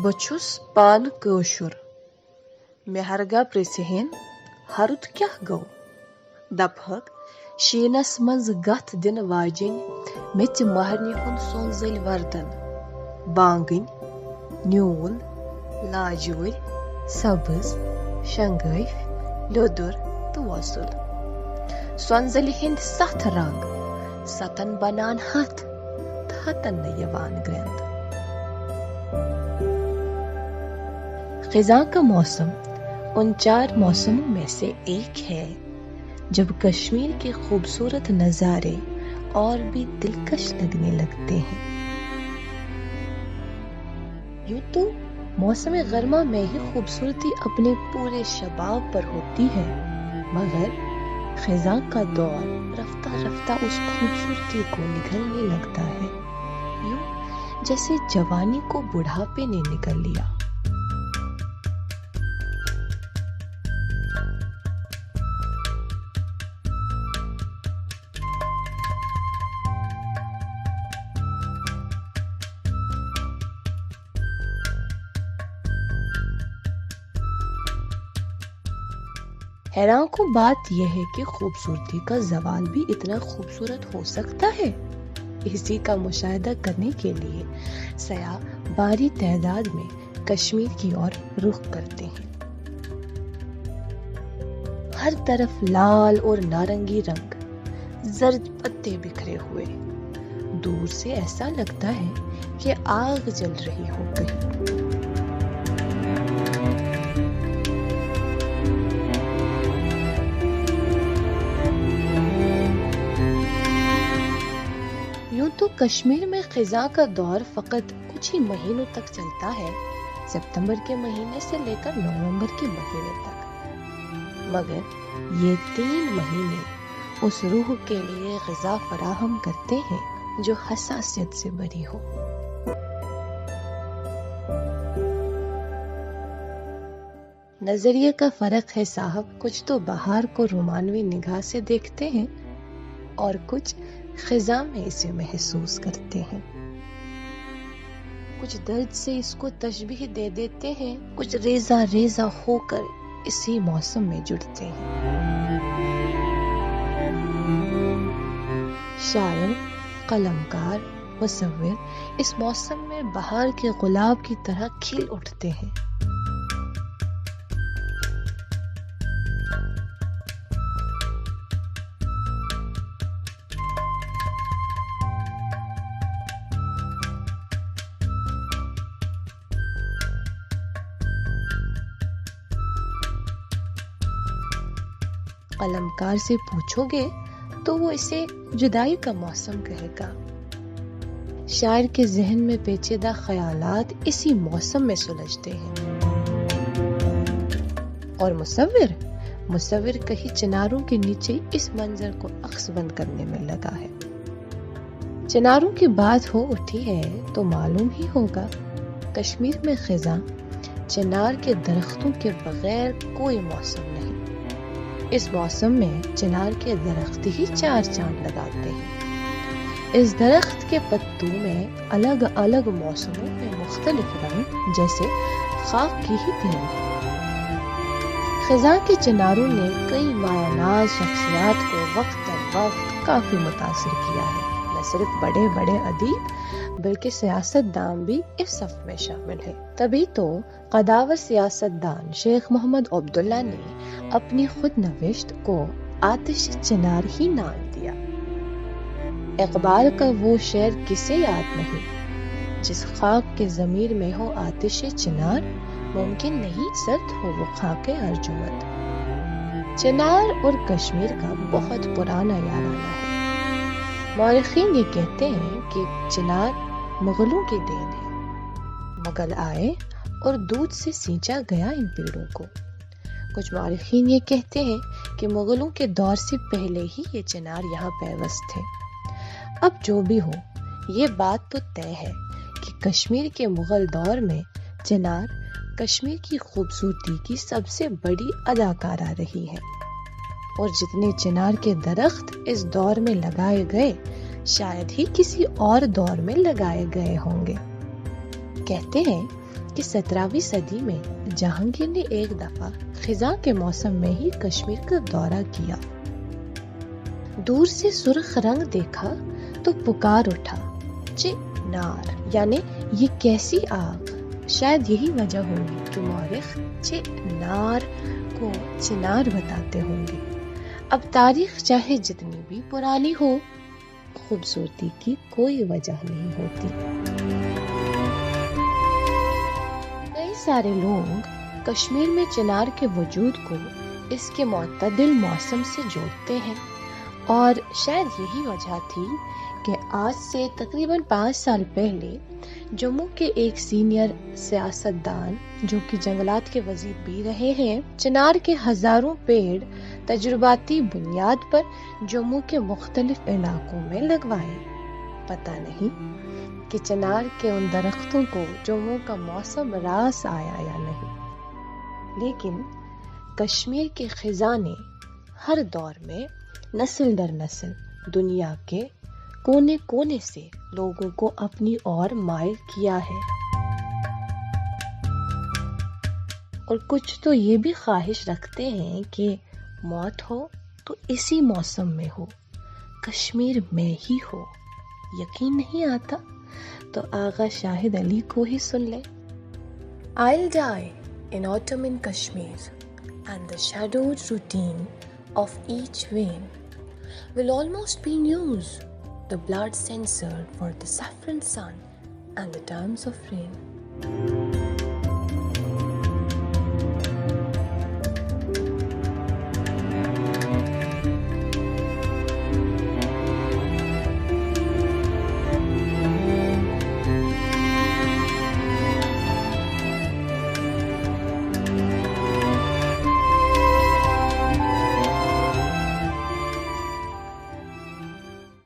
بچھس پان کٲشُر مےٚ ہرگاہ پرٛژھِہِن ہرُد کیٛاہ گوٚو دپہَکھ شیٖنس منٛز گتھ دِنہٕ واجیٚنۍ میٚژِ مہرنہِ ہُنٛد سۄنزٕلۍ وردن بانگٕنۍ نیوٗل لاجوٕرۍ سبٕز شنگٲفۍ لیوٚدُر تہٕ وۄزُل سۄنزلہِ ہٕنٛدۍ 7 رنگ 7 بنان ہتھ تہٕ 7 نہٕ یِوان گرٛٮ۪نٛد۔ خزاں کا موسم ان 4 موسموں میں سے ایک ہے جب کشمیر کے خوبصورت نظارے اور بھی دلکش لگنے لگتے ہیں۔ یوں تو موسم گرما میں ہی خوبصورتی اپنے پورے شباب پر ہوتی ہے، مگر خزاں کا دور رفتہ رفتہ اس خوبصورتی کو نگلنے لگتا ہے، یوں جیسے جوانی کو بڑھاپے نے نگل لیا۔ حیران کن بات یہ ہے کہ خوبصورتی کا زوال بھی اتنا خوبصورت ہو سکتا ہے۔ اسی کا مشاہدہ کرنے کے لیے سیاح بھاری تعداد میں کشمیر کی اور رخ کرتے ہیں۔ ہر طرف لال اور نارنگی رنگ، زرد پتے بکھرے ہوئے، دور سے ایسا لگتا ہے کہ آگ جل رہی ہو کہیں۔ تو کشمیر میں خزاں کا دور فقط کچھ ہی مہینوں تک چلتا ہے، ستمبر کے مہینے سے لے کر نومبر کے مہینے تک، مگر یہ 3 مہینے اس روح کے لیے غذا فراہم کرتے ہیں جو حساسیت سے بری ہو۔ نظریے کا فرق ہے صاحب، کچھ تو بہار کو رومانوی نگاہ سے دیکھتے ہیں اور کچھ خزاں میں اسے محسوس کرتے ہیں، کچھ درد سے اس کو تشبیہ دے دیتے ہیں، کچھ ریزہ ریزہ ہو کر اسی موسم میں جڑتے ہیں۔ شاعر، قلمکار، مصور اس موسم میں بہار کے گلاب کی طرح کھل اٹھتے ہیں۔ قلمکار سے پوچھو گے تو وہ اسے جدائی کا موسم کہے گا۔ شاعر کے ذہن میں پیچیدہ خیالات اسی موسم میں سلجھتے ہیں۔ اور مصور کہیں چناروں کے نیچے اس منظر کو عکس بند کرنے میں لگا ہے۔ چناروں کی بات ہو اٹھی ہے تو معلوم ہی ہوگا، کشمیر میں خزاں چنار کے درختوں کے بغیر کوئی موسم نہیں۔ اس موسم میں چنار کے درخت ہی 4 چاند لگاتے ہیں۔ اس درخت کے پتوں میں الگ الگ موسموں میں مختلف رنگ جیسے خاک کی ہی دھیل ہے۔ خزاں کے چناروں نے کئی مایہ ناز شخصیات کو وقت در وقت کافی متاثر کیا ہے۔ نہ صرف بڑے بڑے ادیب بلکہ سیاست دان بھی اس صف میں شامل ہے۔ تبھی تو قداور سیاست دان شیخ محمد عبداللہ نے اپنی خود نوشت کو آتش چنار ہی نام دیا۔ اقبال کا وہ شعر کسے یاد نہیں، جس خاک کے ضمیر میں ہو آتش چنار، ممکن نہیں سرد ہو وہ خاک ارجمند۔ چنار اور کشمیر کا بہت پرانا یارانہ ہے۔ مورخین یہ کہتے ہیں کہ چنار مغلوں کی دین ہے۔ مغل آئے اور دودھ سے سینچا گیا ان پیڑوں کو۔ کچھ مورخین یہ کہتے ہیں کہ مغلوں کے دور سے پہلے ہی یہ چنار یہاں پیوست تھے۔ اب جو بھی ہو، یہ بات تو طے ہے کہ کشمیر کے مغل دور میں چنار کشمیر کی خوبصورتی کی سب سے بڑی اداکارہ رہی ہے، اور جتنے چنار کے درخت اس دور میں لگائے گئے شاید ہی کسی اور دور میں لگائے گئے ہوں گے۔ کہتے ہیں کہ 17ویں صدی میں جہانگیر نے ایک دفعہ خزاں کے موسم میں ہی کشمیر کا دورہ کیا. دور سے سرخ رنگ دیکھا تو پکار اٹھا، چنار، یعنی یہ کیسی آگ. شاید یہی وجہ ہوگی کہ مورخ چنار کو چنار بتاتے ہوں گے. اب تاریخ چاہے جتنی بھی پرانی ہو، خوبصورتی کی کوئی وجہ نہیں ہوتی. کئی سارے لوگ کشمیر میں چنار کے وجود کو اس کے معتدل موسم سے جوڑتے ہیں، اور شاید یہی وجہ تھی کہ آج سے تقریباً 5 سال پہلے جموں کے ایک سینئر سیاستدان جو کہ جنگلات کے وزیر بھی رہے ہیں، چنار کے ہزاروں پیڑ تجرباتی بنیاد پر جموں کے مختلف علاقوں میں لگوائے. پتہ نہیں کہ چنار کے ان درختوں کو جموں کا موسم راس آیا یا نہیں، لیکن کشمیر کے خزاں نے ہر دور میں نسل در نسل دنیا کے کونے کونے سے لوگوں کو اپنی اور مائل کیا ہے. اور کچھ تو یہ بھی خواہش رکھتے ہیں کہ موت ہو تو اسی موسم میں ہو، کشمیر میں ہی ہو. یقین نہیں آتا تو آغا شاہد علی کو ہی سن لیں. I'll die in autumn in Kashmir, and the shadowed routine of each vein will almost be news, the blood censored for the saffron sun and the times of rain.